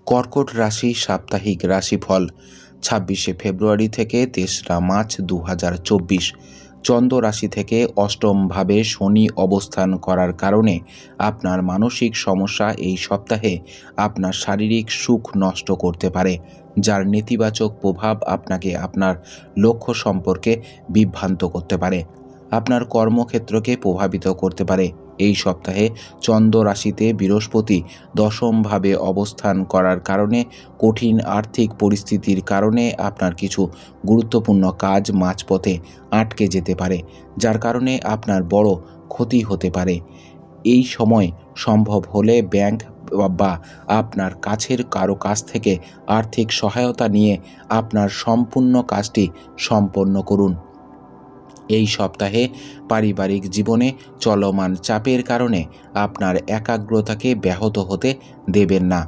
কর্কট রাশি সাপ্তাহিক রাশিফল ২৬শে ফেব্রুয়ারি থেকে ৩রা মার্চ ২০২৪। চন্দ্র রাশি থেকে অষ্টমভাবে শনি অবস্থান করার কারণে আপনার মানসিক সমস্যা এই সপ্তাহে আপনার শারীরিক সুখ নষ্ট করতে পারে, যার নেতিবাচক প্রভাব আপনাকে আপনার লক্ষ্য সম্পর্কে বিভ্রান্ত করতে পারে, আপনার কর্মক্ষেত্রকে প্রভাবিত করতে পারে। এই সপ্তাহে চন্দ্র রাশিতে বৃহস্পতি দশমভাবে অবস্থান করার কারণে কঠিন আর্থিক পরিস্থিতির কারণে আপনার কিছু গুরুত্বপূর্ণ কাজ মাঝপথে আটকে যেতে পারে, যার কারণে আপনার বড় ক্ষতি হতে পারে। এই সময় সম্ভব হলে ব্যাংক বা আপনার কাছের কারো কাছ থেকে আর্থিক সহায়তা নিয়ে আপনার সম্পূর্ণ কাজটি সম্পন্ন করুন। এই সপ্তাহে পারিবারিক জীবনে চলমান চাপের কারণে আপনার একাগ্রতাকে ব্যাহত হতে দেবেন না।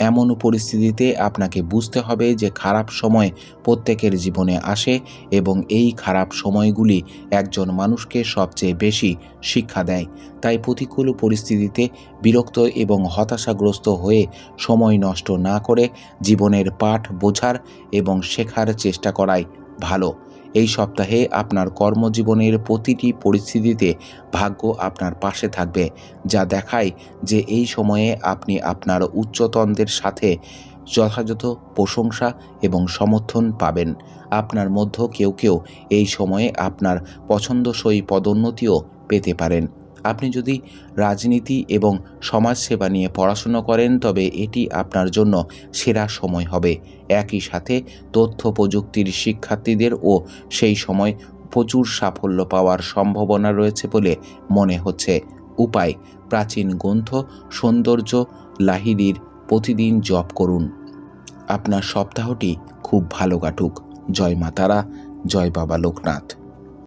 এমন পরিস্থিতিতে আপনাকে বুঝতে হবে যে খারাপ সময় প্রত্যেকের জীবনে আসে এবং এই খারাপ সময়গুলি একজন মানুষকে সবচেয়ে বেশি শিক্ষা দেয়। তাই প্রতিকূল পরিস্থিতিতে বিরক্ত এবং হতাশাগ্রস্ত হয়ে সময় নষ্ট না করে জীবনের পাঠ বোঝার এবং শেখার চেষ্টা করাই ভালো। এই সপ্তাহে আপনার কর্মজীবনের প্রতিটি পরিস্থিতিতে ভাগ্য আপনার পাশে থাকবে, যা দেখায় যে এই সময়ে আপনি আপনার উচ্চতনদের সাথে যথাযথ প্রশংসা এবং সমর্থন পাবেন। আপনার মধ্য কেউ কেউ এই সময়ে আপনার পছন্দসই পদোন্নতিও পেতে পারেন। আপনি যদি রাজনীতি এবং সমাজসেবা নিয়ে পড়াশুনো করেন তবে এটি আপনার জন্য সেরা সময় হবে। একই সাথে তথ্য প্রযুক্তির শিক্ষার্থীদেরও সেই সময় প্রচুর সাফল্য পাওয়ার সম্ভাবনা রয়েছে বলে মনে হচ্ছে। উপায়: প্রাচীন গ্রন্থ সৌন্দর্য লাহিড়ির প্রতিদিন জপ করুন। আপনার সপ্তাহটি খুব ভালো কাটুক। জয় মা তারা, জয় বাবা লোকনাথ।